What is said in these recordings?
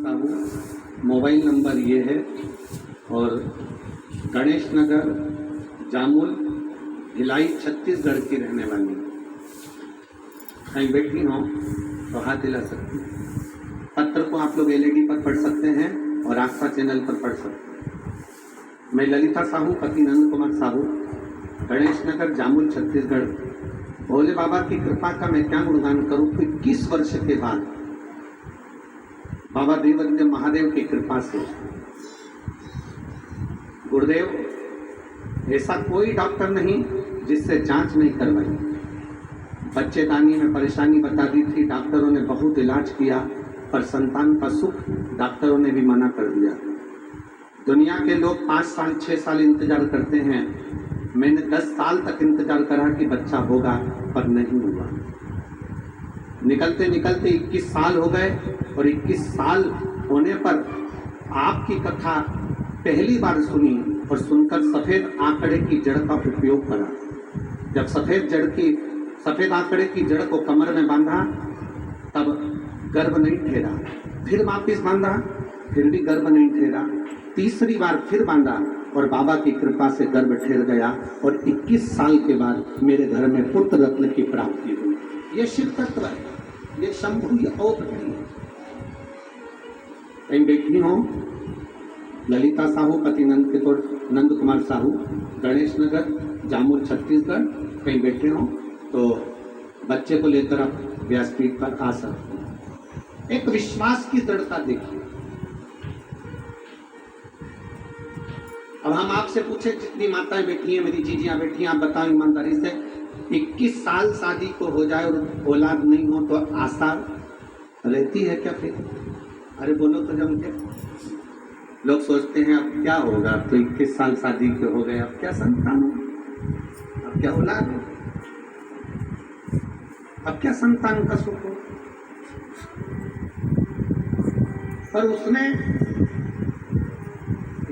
Sahu, mobile number ये है और गणेश नगर, जामुल, भिलाई, छत्तीसगढ़ की रहने वाली। कहीं बैठी हो तो हाथ हिला सकती हैं। पत्र को आप लोग एलईडी पर पढ़ सकते हैं और आस्था चैनल पर पढ़ सकते हैं। मैं ललिता साहू, पति नंद कुमार साहू, गणेश नगर, जामुल, छत्तीसगढ़। भोले बाबा की कृपा का मैं क्या गुणगान करूं। 21 वर्ष के बाद बाबा देवादिदेव महादेव की कृपा से गुरुदेव, ऐसा कोई डॉक्टर नहीं जिससे जांच नहीं करवाई। बच्चेदानी में परेशानी बता दी थी, डॉक्टरों ने बहुत इलाज किया, पर संतान का सुख डॉक्टरों ने भी मना कर दिया। दुनिया के लोग 5 साल 6 साल इंतजार करते हैं, मैंने 10 साल तक इंतजार करा कि बच्चा होगा, पर नहीं हुआ। निकलते निकलते 21 साल हो गए और 21 साल होने पर आपकी कथा पहली बार सुनी और सुनकर सफेद आंकड़े की जड़ का उपयोग करा। जब सफेद आंकड़े की जड़ को कमर में बांधा तब गर्भ नहीं ठहरा, फिर वापिस बांधा फिर भी गर्भ नहीं ठहरा, तीसरी बार फिर बांधा और बाबा की कृपा से गर्भ ठहर गया और 21 साल के बाद मेरे घर में पुत्र रत्न की प्राप्ति हुई। ये शिव तत्व है, ये शंभु औपति है। कहीं बैठी हो ललिता साहू, पति नंद कुमार साहू, गणेश नगर, जामुल, छत्तीसगढ़। कहीं बैठे हो तो बच्चे को लेकर आप व्यासपीठ पर आ सकते हैं। एक विश्वास की दृढ़ता देखिए। अब हम आपसे पूछे, जितनी माताएं बैठी हैं, मेरी जीजियां बैठी हैं, आप बताओ ईमानदारी से, 21 साल शादी को हो जाए और औलाद नहीं हो तो आशा रहती है क्या फिर? अरे बोलो तो जम के। लोग सोचते हैं अब क्या होगा, अब तो 21 साल शादी के हो गए, अब क्या संतान हो, अब क्या औलाद हो, अब क्या संतान का सुख हो। पर उसने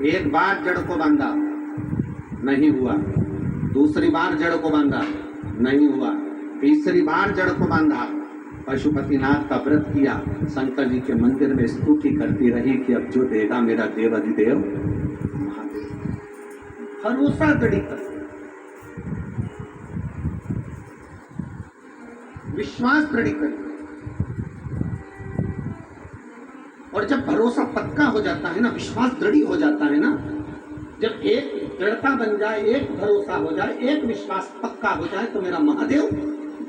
एक बार जड़ को बांधा, नहीं हुआ, दूसरी बार जड़ को बांधा, नहीं हुआ, तीसरी बार जड़ को बांधा, पशुपतिनाथ का व्रत किया, शंकर जी के मंदिर में स्तुति करती रही कि अब जो देगा मेरा देव अधिदेव महादेव। भरोसा दृढ़, विश्वास दृढ़ कर। और जब भरोसा पक्का हो जाता है ना, विश्वास दृढ़ हो जाता है ना, जब एक दृढ़ता बन जाए, एक भरोसा हो जाए, एक विश्वास पक्का हो जाए, तो मेरा महादेव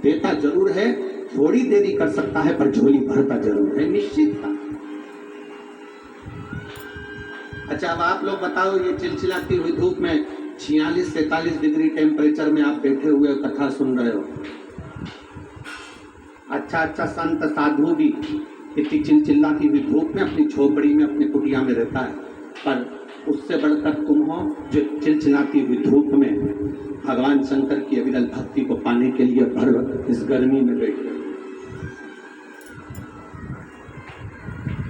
देता जरूर है, थोड़ी देरी कर सकता है पर झोली भरता जरूर है, निश्चित था। अच्छा, अब आप लोग बताओ, ये चिलचिलाती हुई धूप में 46-47 डिग्री टेम्परेचर में आप बैठे हुए कथा सुन रहे हो। अच्छा संत साधु भी इतनी चिलचिलाती हुई धूप में अपनी झोपड़ी में, अपनी कुटिया में रहता है, पर उससे बढ़कर तुम हो जो चिलचिलाती हुई धूप में भगवान शंकर की अविरल भक्ति को पाने के लिए भर इस गर्मी में बैठे।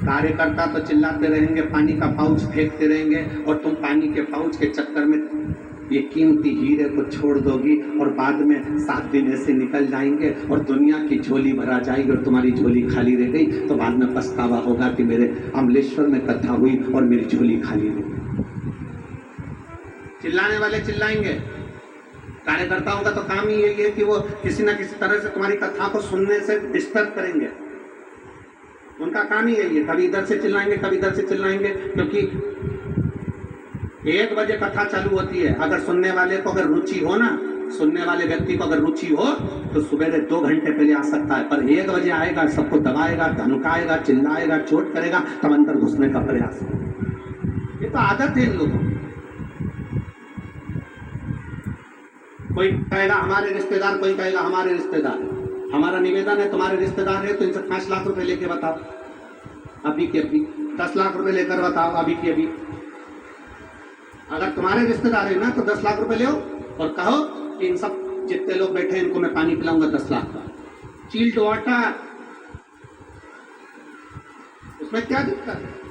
कार्यकर्ता तो चिल्लाते रहेंगे, पानी का पाउच फेंकते रहेंगे, और तुम पानी के पाउच के चक्कर में ये कीमती हीरे को छोड़ दोगी और बाद में 7 दिन ऐसे निकल जाएंगे और दुनिया की झोली भरा जाएगी और तुम्हारी झोली खाली रह गई, तो बाद में पछतावा होगा कि मेरे अमलेश्वर में कथा हुई और मेरी झोली खाली रह गई। चिल्लाने वाले चिल्लाएंगे, कार्यकर्ताओं का तो काम ही यही है कि वो किसी न किसी तरह से तुम्हारी कथा को सुनने से डिस्टर्ब करेंगे। उनका काम ही यही है, कभी इधर से चिल्लाएंगे, कभी इधर से चिल्लाएंगे, क्योंकि 1 बजे कथा चालू होती है। अगर सुनने वाले को अगर रुचि हो ना, सुनने वाले व्यक्ति को अगर रुचि हो तो सुबह 2 घंटे पहले आ सकता है, पर 1 बजे आएगा, सबको दबाएगा, धमकाएगा, चिल्लाएगा, चोट करेगा, तब अंदर घुसने का प्रयास। ये तो आदत है इन लोगों की। कोई कहेगा हमारे रिश्तेदार, कोई कहेगा हमारे रिश्तेदार। हमारा निवेदन है, तुम्हारे रिश्तेदार है तो इनसे 5 लाख रुपए लेके बताओ, अभी के अभी 10 लाख रुपए लेकर बताओ, अभी के अभी। अगर तुम्हारे रिश्तेदार है ना तो 10 लाख रुपए ले और कहो कि इन सब जितने लोग बैठे हैं इनको मैं पानी पिलाऊंगा 10 लाख का, चिल्ड वाटर, उसमें क्या दिक्कत है?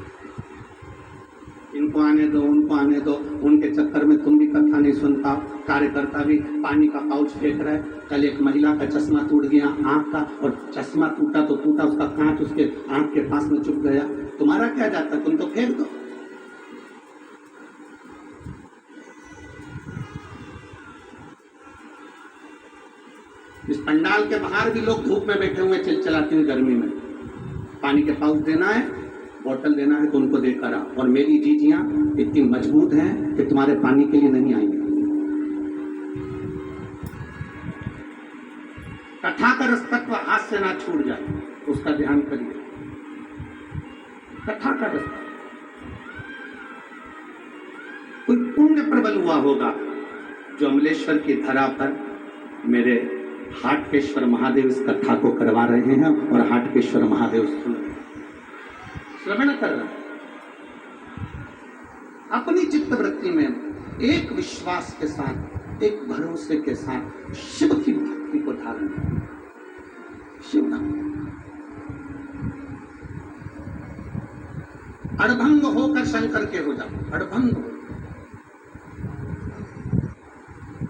इनको आने दो, उनको आने दो, उनके चक्कर में तुम भी कथा नहीं सुन पाओ। कार्यकर्ता भी पानी का पाउच फेंक रहा है। कल एक महिला का चश्मा टूट गया आंख का, और चश्मा टूटा तो टूटा, उसका कांच उसके आंख के पास में चुप गया। तुम्हारा क्या जाता, तुम तो फेंक दो। इस पंडाल के बाहर भी लोग धूप में बैठे हुए चिलचिलाती हुई गर्मी में, पानी के पाउच देना है, बोतल देना है तो उनको देकर आओ। और मेरी जीजियां इतनी मजबूत हैं कि तुम्हारे पानी के लिए नहीं आएंगे। कथा का रस तत्व हाथ से ना छूट जाए, उसका ध्यान करिए। कथा का रस कोई पुण्य प्रबल हुआ होगा जो अमलेश्वर की धरा पर मेरे हाटकेश्वर महादेव इस कथा को करवा रहे हैं और हाटकेश्वर महादेव श्रवण कर रहे हैं। अपनी चित्तवृत्ति में एक विश्वास के साथ, एक भरोसे के साथ शिव की भक्ति को धारण करें। शिव अड़भंग होकर शंकर के हो जाओ, अड़भंग हो।